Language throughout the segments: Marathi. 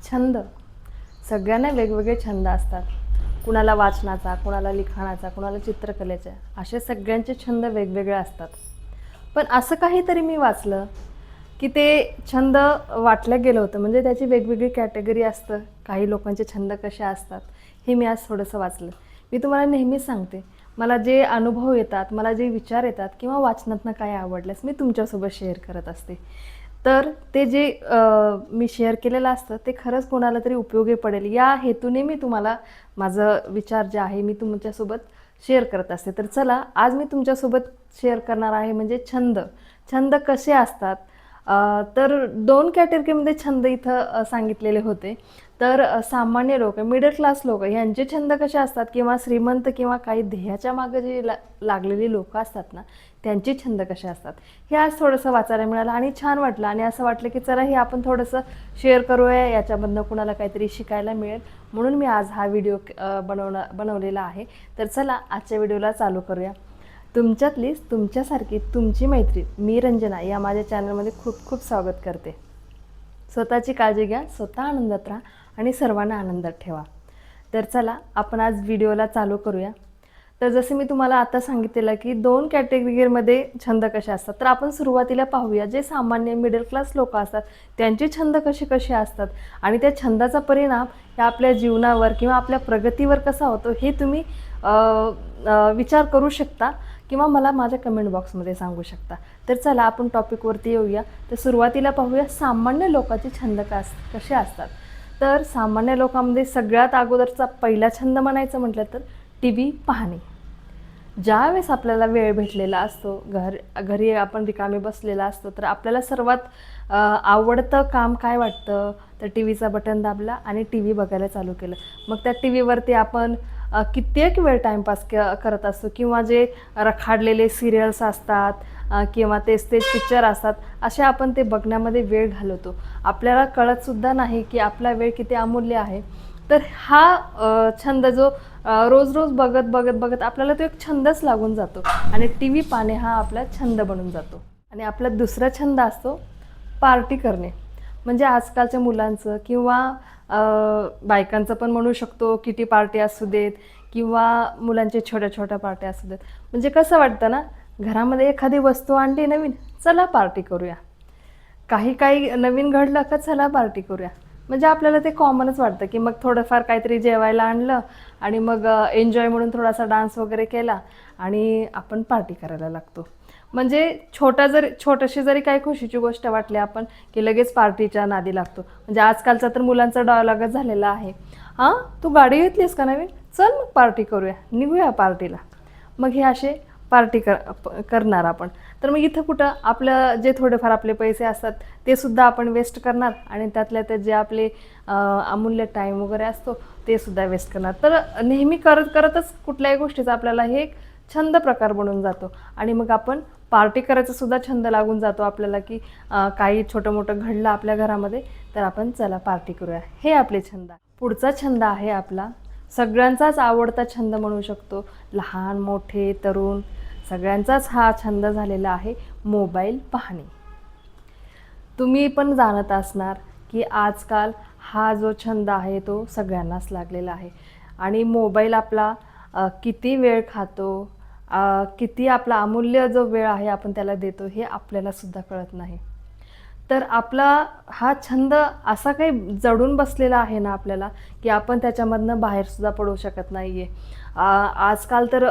छंद सगळ्यांना वेगवेगळे छंद असतात. कुणाला वाचनाचा, कुणाला लिखाणाचा, कुणाला चित्रकलेचा, असे सगळ्यांचे छंद वेगवेगळे असतात. पण असं काहीतरी मी वाचलं की ते छंद वाटलं गेलं होतं, म्हणजे त्याची वेगवेगळी कॅटेगरी असतं. काही लोकांचे छंद कसे असतात हे मी आज थोडंसं वाचलं. मी तुम्हाला नेहमीच सांगते, मला जे अनुभव येतात, मला जे विचार येतात किंवा वाचनातनं काय आवडल्यास मी तुमच्यासोबत शेअर करत असते. तर ते जे मी शेअर केलेलं असतं ते खरंच कोणाला तरी उपयोगी पडेल या हेतूने मी तुम्हाला माझं विचार जे आहे मी तुमच्यासोबत शेअर करत असते. तर चला, आज मी तुमच्यासोबत शेअर करणार आहे म्हणजे छंद. छंद कसे असतात? तर 2 कॅटेगरीमध्ये छंद इथं सांगितलेले होते. तर सामान्य लोक, मिडल क्लास लोक यांचे छंद कसे असतात किंवा श्रीमंत किंवा काही ध्येयाच्या मागे जे लागलेली लोकं असतात ना, त्यांचे छंद कसे असतात हे आज थोडंसं वाचायला मिळालं आणि छान वाटलं. आणि असं वाटलं की चला हे आपण थोडंसं शेअर करूया, याच्यामधनं कुणाला काहीतरी शिकायला मिळेल, म्हणून मी आज हा व्हिडिओ बनवलेला आहे. तर चला आजच्या व्हिडिओला चालू करूया. तुमच्यातलीच तुमच्यासारखी तुमची मैत्रीण मी रंजना या माझ्या चॅनलमध्ये खूप खूप स्वागत करते. स्वतःची काळजी घ्या, स्वतः आनंदात राहा आणि सर्वांना आनंदात ठेवा. तर चला आपण आज व्हिडिओला चालू करूया. तर जसे मी तुम्हाला आता सांगितलेलं की 2 कॅटेगरीमध्ये छंद कसे असतात, तर आपण सुरुवातीला पाहूया जे सामान्य मिडल क्लास लोक असतात त्यांचे छंद कसे कसे असतात आणि त्या छंदाचा परिणाम या आपल्या जीवनावर किंवा आपल्या प्रगतीवर कसा होतो हे तुम्ही विचार करू शकता किंवा मला माझ्या कमेंट बॉक्समध्ये सांगू शकता. तर चला आपण टॉपिकवरती येऊया. तर सुरुवातीला पाहूया सामान्य लोकांचे छंद कसे असतात. तर सामान्य लोकांमध्ये सगळ्यात अगोदरचा पहिला छंद म्हणायचं म्हटलं तर टी व्ही पाहणे. ज्यावेळेस आपल्याला वेळ भेटलेला असतो, घरी आपण रिकामे बसलेला असतो, तर आपल्याला सर्वात आवडतं काम काय वाटतं, तर टी व्हीचा बटन दाबला आणि टी व्ही बघायला चालू केलं. मग त्या टी व्हीवरती आपण कित्येक वेळ टाईमपास करत असतो किंवा जे रखाडलेले सिरियल्स असतात किंवा तेच पिक्चर असतात, असे आपण ते बघण्यामध्ये वेळ घालवतो. आपल्याला कळतसुद्धा नाही की आपला वेळ किती अमूल्य आहे. तर हा छंद जो रोज रोज बघत आपल्याला तो एक छंदच लागून जातो आणि टी व्ही पाहणे हा आपला छंद बनून जातो. आणि आपला दुसरा छंद असतो पार्टी करणे. म्हणजे आजकालच्या मुलांचं किंवा बायकांचं पण म्हणू शकतो, किटी पार्टी असू देत किंवा मुलांचे छोट्या छोट्या पार्ट्या असू देत. म्हणजे कसं वाटतं ना, घरामध्ये एखादी वस्तू आणली नवीन, चला पार्टी करूया. काही नवीन घडलं का चला पार्टी करूया. म्हणजे आपल्याला ते कॉमनच वाटतं की मग थोडंफार काहीतरी जेवायला आणलं आणि मग एन्जॉय म्हणून थोडासा डान्स वगैरे केला आणि आपण पार्टी करायला लागतो. म्हणजे छोटीशी जरी काही खुशीची गोष्ट वाटली आपण की लगेच पार्टीच्या नादी लागतो. म्हणजे आजकालचा तर मुलांचा डायलॉगच झालेला आहे, हां तू गाडी घेतलीस का नवीन, चल मग पार्टी करूया, निघूया पार्टीला. मग हे असे पार्टी करणार आपण. तर मग इथं कुठं आपलं जे थोडेफार आपले पैसे असतात ते सुद्धा आपण वेस्ट करणार आणि त्यातल्या त्यात जे आपले अमूल्य टाईम वगैरे असतो ते सुद्धा वेस्ट करणार. तर नेहमी करतच कुठल्याही गोष्टीचा आपल्याला हे एक छंद प्रकार बनून जातो आणि मग आपण पार्टी करायचा सुद्धा छंद लागून जातो आपल्याला की काही छोटं मोठं घडलं आपल्या घरामध्ये तर आपण चला पार्टी करूया, हे आपले छंद. पुढचा छंद आहे आपला सगळ्यांचाच आवडता छंद म्हणू शकतो. लहान मोठे तरुण सगळ्यांचाच हा छंद झालेला आहे मोबाईल पाहणे. तुम्ही पण जाणत असणार की आजकाल हा जो छंद आहे तो सगळ्यांनाच लागलेला आहे आणि मोबाईल आपला किती वेळ खातो, किती आपला अमूल्य जो वेळ आहे आपण त्याला देतो हे आपल्यालासुद्धा कळत नाही. तर आपला हा छंद असा काही जडून बसलेला आहे ना आपल्याला की आपण त्याच्यामधनं बाहेरसुद्धा पडू शकत नाही आहे. आजकाल तर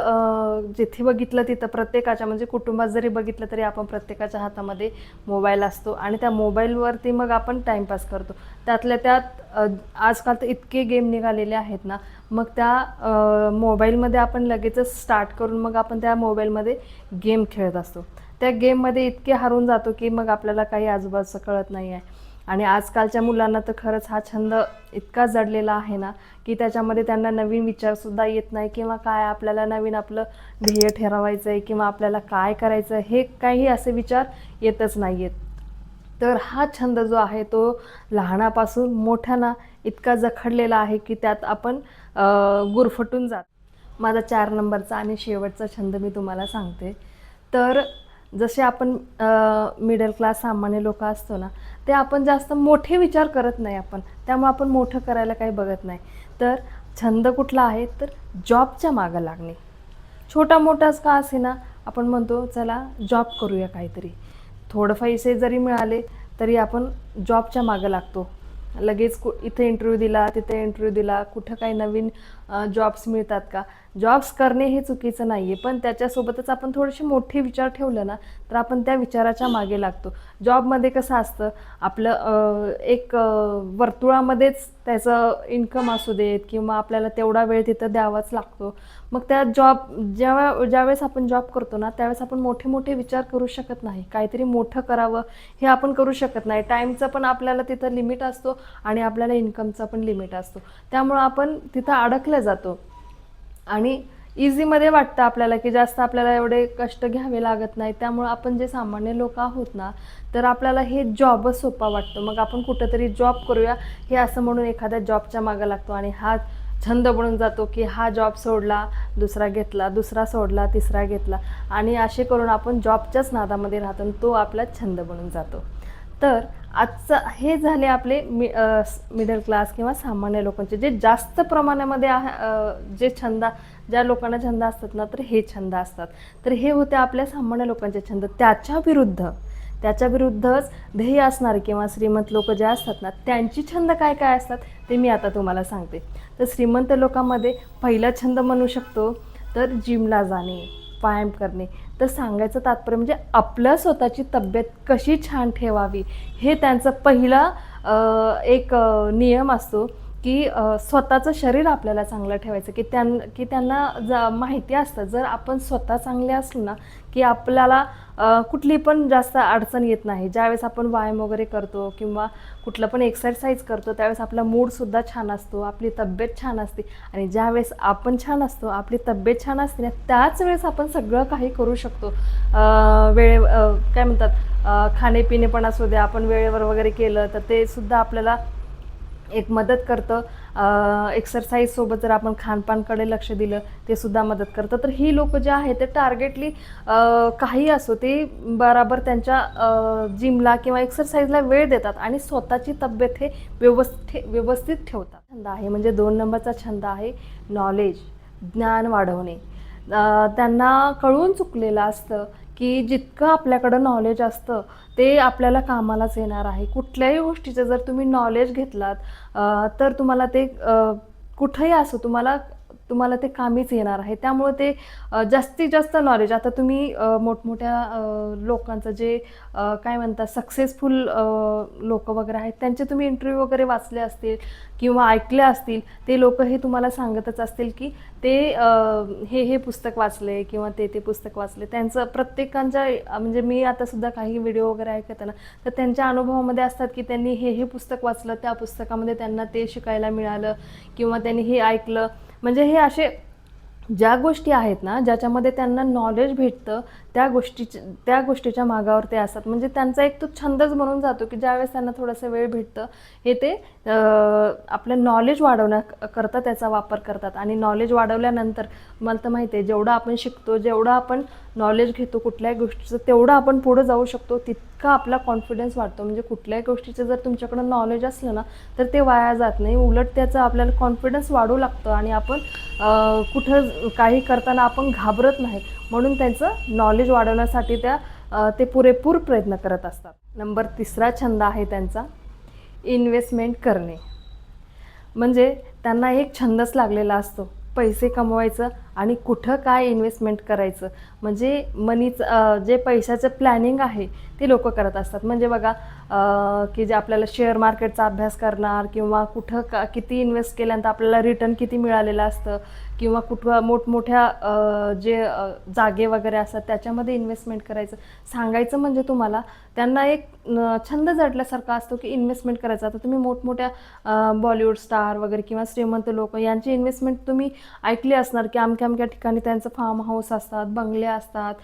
जिथे बघितलं तिथं प्रत्येकाच्या म्हणजे कुटुंबात जरी बघितलं तरी आपण प्रत्येकाच्या हातामध्ये मोबाईल असतो आणि त्या मोबाईलवरती मग आपण टाईमपास करतो. त्यातल्या त्यात आजकाल तर इतके गेम निघालेले आहेत ना, मग त्या मोबाईलमध्ये आपण लगेचच स्टार्ट करून मग आपण त्या मोबाईलमध्ये गेम खेळत असतो. त्या गेममध्ये इतके हरून जातो की मग आपल्याला काही आजूबाजूचं कळत नाही आहे. आणि आजकालच्या मुलांना तर खरंच हा छंद इतका जडलेला आहे ना की त्याच्यामध्ये त्यांना नवीन विचारसुद्धा येत नाही किंवा काय आपल्याला नवीन आपलं ध्येय ठरवायचं आहे किंवा आपल्याला काय करायचं हे काही असे विचार येतच नाही आहेत. तर हा छंद जो आहे तो लहानापासून मोठ्याना इतका जखडलेला आहे की त्यात आपण गुरफटून जात. माझा 4 नंबरचा आणि शेवटचा छंद मी तुम्हाला सांगते. तर जसे आपण मिडल क्लास सामान्य लोक असतो ना, ते आपण जास्त मोठे विचार करत नाही आपण, त्यामुळे आपण मोठं करायला काही बघत नाही. तर छंद कुठला आहे, तर जॉबच्या मागं लागणे. छोटा मोठाच का असेना, आपण म्हणतो चला जॉब करूया काहीतरी, थोडं पैसे जरी मिळाले तरी आपण जॉबच्या मागं लागतो. लगेच इथे इंटरव्ह्यू दिला, तिथे इंटरव्ह्यू दिला, कुठं काही नवीन जॉब्स मिळतात का. जॉब्स करणे हे चुकीचं नाही आहे, पण त्याच्यासोबतच आपण थोडेसे मोठे विचार ठेवलं ना, तर आपण त्या विचाराच्या मागे लागतो. जॉबमध्ये कसं असतं, आपलं एक वर्तुळामध्येच त्याचं इन्कम असू देत किंवा आपल्याला तेवढा वेळ तिथं द्यावाच लागतो. मग त्या ज्यावेळेस आपण जॉब करतो ना, त्यावेळेस आपण मोठे मोठे विचार करू शकत नाही. काहीतरी मोठं करावं हे आपण करू शकत नाही. टाईमचं पण आपल्याला तिथं लिमिट असतो आणि आपल्याला इन्कमचा पण लिमिट असतो. त्यामुळं आपण तिथं अडकलं जातो आणि इझीमध्ये वाटतं आपल्याला की जास्त आपल्याला एवढे कष्ट घ्यावे लागत नाही. त्यामुळं आपण जे सामान्य लोक आहोत ना, तर आपल्याला हे जॉबच सोपा वाटतो. मग आपण कुठंतरी जॉब करूया हे असं म्हणून एखाद्या जॉबच्या मागं लागतो आणि हा छंद बनून जातो की हा जॉब सोडला, दुसरा घेतला, दुसरा सोडला, तिसरा घेतला आणि असे करून आपण जॉबच्याच नादामध्ये राहतो आणि तो आपला छंद बनून जातो. तर आजचं हे झाले आपले मिडल क्लास किंवा सामान्य लोकांचे जे जास्त प्रमाणामध्ये जे ज्या लोकांना छंद असतात ना, तर हे छंद असतात. तर हे होते आपल्या सामान्य लोकांचे छंद. त्याच्या विरुद्धच ध्येय असणारे किंवा श्रीमंत लोक जे असतात ना, त्यांची छंद काय काय असतात ते मी आता तुम्हाला सांगते. तर श्रीमंत लोकांमध्ये पहिला छंद म्हणू शकतो तर जिमला जाणे, व्यायाम करणे. तर सांगायचं तात्पर्य म्हणजे आपलं स्वतःची तब्येत कशी छान ठेवावी हे त्यांचं पहिला एक नियम असतो की स्वतःचं शरीर आपल्याला चांगलं ठेवायचं. की त्यांना माहिती असतं, जर आपण स्वतः चांगले असलो ना की आपल्याला कुठली पण जास्त अडचण येत नाही. ज्यावेळेस आपण व्यायाम वगैरे करतो किंवा कुठलं पण एक्सरसाइज करतो त्यावेळेस आपला मूडसुद्धा छान असतो, आपली तब्येत छान असते. आणि ज्यावेळेस आपण छान असतो, आपली तब्येत छान असते ना, त्याच वेळेस आपण सगळं काही करू शकतो. काय म्हणतात, खाणेपिणे पण असू द्या, आपण वेळेवर वगैरे केलं तर ते सुद्धा आपल्याला एक मदत करतं. एक्सरसाइजसोबत जर आपण खानपानकडे लक्ष दिलं ते सुद्धा मदत करतं. तर ही लोक जे आहेत ते टार्गेटली काही असो ते बराबर त्यांच्या जिमला किंवा एक्सरसाइजला वेळ देतात आणि स्वतःची तब्येत हे व्यवस्थित ठेवतात. छंद आहे म्हणजे 2 नंबरचा छंद आहे नॉलेज, ज्ञान वाढवणे. त्यांना कळून चुकलेलं असतं की जितकं आपल्याकडं नॉलेज असतं ते आपल्याला कामालाच येणार आहे. कुठल्याही गोष्टीचं जर तुम्ही नॉलेज घेतलात तर तुम्हाला ते कुठंही असो तुम्हाला ते कामीच येणार आहे. त्यामुळे ते जास्तीत जास्त नॉलेज, आता तुम्ही मोठमोठ्या लोकांचं जे काय म्हणतात सक्सेसफुल लोक वगैरे आहेत त्यांचे तुम्ही इंटरव्ह्यू वगैरे वाचले असतील किंवा ऐकले असतील. ते लोक हे तुम्हाला सांगतच असतील की ते हे पुस्तक वाचले किंवा ते पुस्तक वाचले. त्यांचं प्रत्येकांच्या म्हणजे मी आता सुद्धा काही व्हिडिओ वगैरे ऐकते ना, तर त्यांच्या अनुभवामध्ये असतात की त्यांनी हे पुस्तक वाचलं, त्या पुस्तकामध्ये त्यांना ते शिकायला मिळालं किंवा त्यांनी हे ऐकलं. म्हणजे हे असे ज्या गोष्टी आहेत ना ज्याच्यामध्ये त्यांना नॉलेज भेटतं त्या गोष्टीच्या मागावर ते असतात. म्हणजे त्यांचा एक तो छंदच म्हणून जातो की ज्यावेळेस त्यांना थोडासा वेळ भेटतं हे ते आपलं नॉलेज वाढवण्याकरता त्याचा वापर करतात. आणि नॉलेज वाढवल्यानंतर मला तर माहिती आहे जेवढं आपण शिकतो, जेवढं आपण नॉलेज घेतो कुठल्याही गोष्टीचं, तेवढं आपण पुढं जाऊ शकतो, तितका आपला कॉन्फिडन्स वाढतो. म्हणजे कुठल्याही गोष्टीचं जर तुमच्याकडं नॉलेज असलं ना तर ते वाया जात नाही, उलट त्याचं आपल्याला कॉन्फिडन्स वाढू लागतं आणि आपण कुठं काही करताना आपण घाबरत नाही. म्हणून त्यांचं नॉलेज वाढवण्यासाठी ते पुरेपूर प्रयत्न करत असतात. नंबर 3 छंद आहे त्यांचा इन्व्हेस्टमेंट करणे. म्हणजे त्यांना एक छंदच लागलेला असतो पैसे कमवायचं आणि कुठं काय इन्व्हेस्टमेंट करायचं. म्हणजे जे पैशाचं प्लॅनिंग आहे ते लोक करत असतात. म्हणजे बघा की जे आपल्याला शेअर मार्केटचा अभ्यास करणार किंवा कुठं किती इन्व्हेस्ट केल्यानंतर आपल्याला रिटर्न किती मिळालेलं असतं किंवा कुठं मोठमोठ्या जे जागे वगैरे असतात त्याच्यामध्ये इन्व्हेस्टमेंट करायचं. सांगायचं म्हणजे तुम्हाला त्यांना एक छंद जडल्यासारखा असतो की इन्व्हेस्टमेंट करायचं. आता तुम्ही मोठमोठ्या बॉलिवूड स्टार वगैरे किंवा श्रीमंत लोक यांची इन्व्हेस्टमेंट तुम्ही ऐकली असणार की अमक्या अमक्या ठिकाणी त्यांचं फार्म हाऊस असतात, बंगले असतात,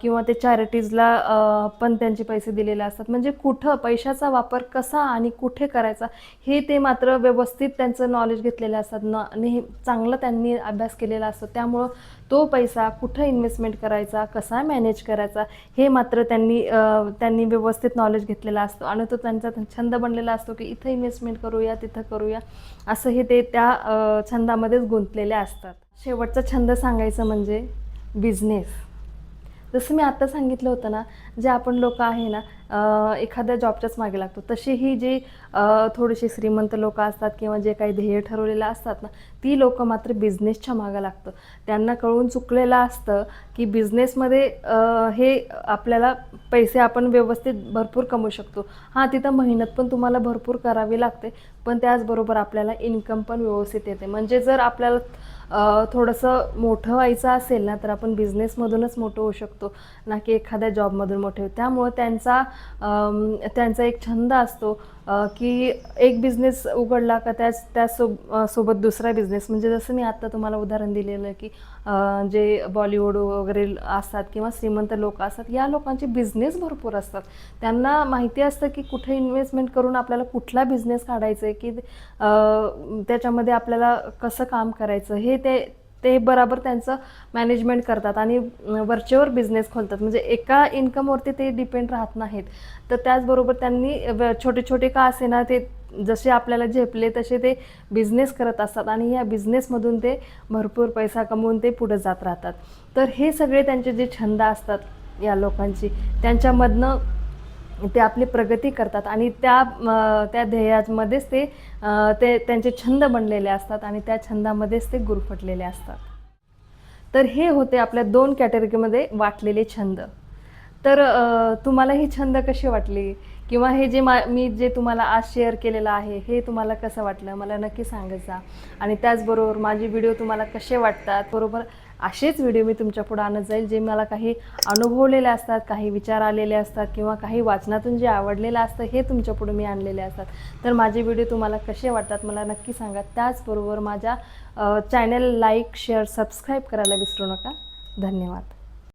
किंवा ते चॅरिटीजला पण त्यांचे पैसे दिलेले असतात. म्हणजे कुठं पैशाचा वापर कसा आणि कुठे करायचा हे ते मात्र व्यवस्थित त्यांचं नॉलेज घेतलेलं असतात आणि चांगलं त्यांनी अभ्यास केलेला असतो. त्यामुळं तो पैसा कुठं इन्व्हेस्टमेंट करायचा, कसा मॅनेज करायचा हे मात्र त्यांनी व्यवस्थित नॉलेज घेतलेला असतो आणि तो त्यांचा छंद बनलेला असतो की इथं इन्व्हेस्टमेंट करूया, तिथं करूया, असं हे ते त्या छंदामध्येच गुंतलेले असतात. शेवटचा छंद सांगायचं म्हणजे बिझनेस. जसं मी आत्ता सांगितलं होतं ना, जे आपण लोक आहे ना, एखाद्या जॉबच्याच मागे लागतो, तशी ही जी थोडीशी श्रीमंत लोकं असतात किंवा जे काही ध्येय ठरवलेलं असतात ना, ती लोकं मात्र बिझनेसच्या मागं लागतं. त्यांना कळून चुकलेलं असतं की बिझनेसमध्ये हे आपल्याला पैसे आपण व्यवस्थित भरपूर कमवू शकतो. हां, तिथं मेहनत पण तुम्हाला भरपूर करावी लागते, पण त्याचबरोबर आपल्याला इन्कम पण व्यवस्थित येते. म्हणजे जर आपल्याला थोडंसं मोठं व्हायचं असेल ना, तर आपण बिझनेसमधूनच मोठं होऊ शकतो, ना की एखाद्या जॉबमधून मोठे. त्यामुळं त्यांचा एक छंद असतो की एक बिझनेस उघडला का सोबत दुसरा बिझनेस. म्हणजे जसं मी आत्ता तुम्हाला उदाहरण दिलेलं की जे बॉलिवूड वगैरे असतात किंवा श्रीमंत लोक असतात, या लोकांचे बिझनेस भरपूर असतात. त्यांना माहिती असतं की कुठे इन्व्हेस्टमेंट करून आपल्याला कुठला बिझनेस काढायचा आहे, की त्याच्यामध्ये आपल्याला कसं काम करायचं हे ते बरोबर त्यांचं मॅनेजमेंट करतात आणि वरचेवर बिझनेस खोलतात. म्हणजे एका इन्कमवरती ते डिपेंड राहत नाहीत. तर त्याचबरोबर त्यांनी छोटे छोटे का असे ना, ते जसे आपल्याला झेपले तसे ते बिझनेस करत असतात आणि या बिझनेसमधून ते भरपूर पैसा कमवून ते पुढे जात राहतात. तर हे सगळे त्यांचे जे छंद असतात या लोकांची, त्यांच्यामधनं ते आपली प्रगती करतात आणि त्या ध्येयामध्येच ते त्यांचे छंद बनलेले असतात आणि त्या छंदामध्येच ते गुरफटलेले असतात. तर हे होते आपल्या 2 कॅटेगरीमध्ये वाटलेले छंद. तर तुम्हाला ही छंद कशी वाटली किंवा हे जे मी जे तुम्हाला आज शेअर केलेलं आहे हे तुम्हाला कसं वाटलं मला नक्की सांगत जा. आणि त्याचबरोबर माझे व्हिडिओ तुम्हाला कसे वाटतात, बरोबर असेच व्हिडिओ मी तुमच्या पुढे आणत जाईल, जे मला काही अनुभवलेले असतात, काही विचार आलेले असतात किंवा काही वाचनातून जे आवडलेलं असतं हे तुमच्या पुढे मी आणलेले असतात. तर माझे व्हिडिओ तुम्हाला कसे वाटतात मला नक्की सांगा. त्याचबरोबर माझ्या चॅनल लाईक, शेअर, सबस्क्राईब करायला विसरू नका. धन्यवाद.